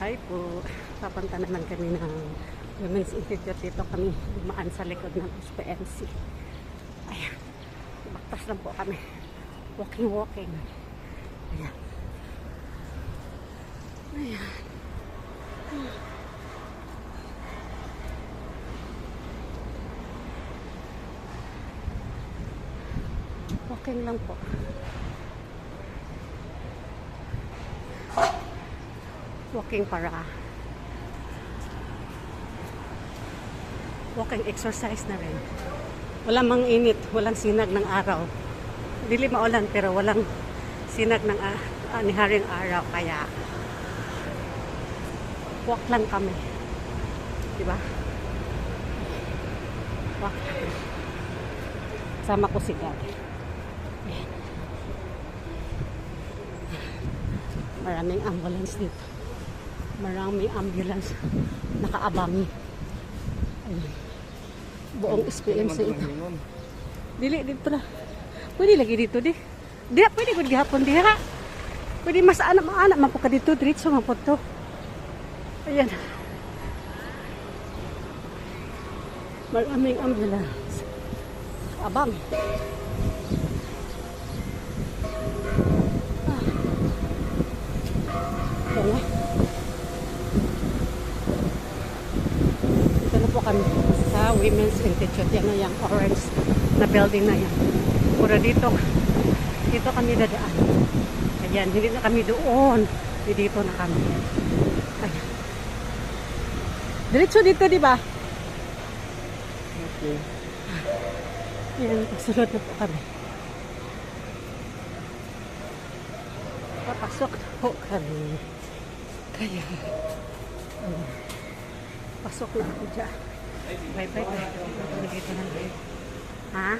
Hi po. Papunta naman kami ng Women's Institute. Dito kami dumaan sa likod ng SPNC. Ayan. Baktas lang po kami. Walking. Ayan. Ayan. Walking lang po. Walking exercise na rin. Walang manginit, walang sinag ng araw. Dili maulan pero walang sinag ng aniharing araw, kaya walk lang kami. Diba? Walk. Sama ko si Dad. Maraming ambulance dito. Maraming ambulance nakaabang. Ayun. Buong SPNC ito. Dili dito na. Pwede lagi dito di. Di pwede gud gihapon diha. Pwede mas anak man po ka dito, diretso man po to. Ayan. Maraming ambulance. Abang. Dito na po kami sa Women's Institute. Yan na yung orange na building na yan. Pura dito kami dadaan. Ayan, hindi na kami doon. Dito na kami. Ayan. Diretso dito, di ba? Okay. Ayan, pagsunod na po kami. Papasok na po kami. Kaya, pasok na ako dyan. Bye. Dito na. Ha?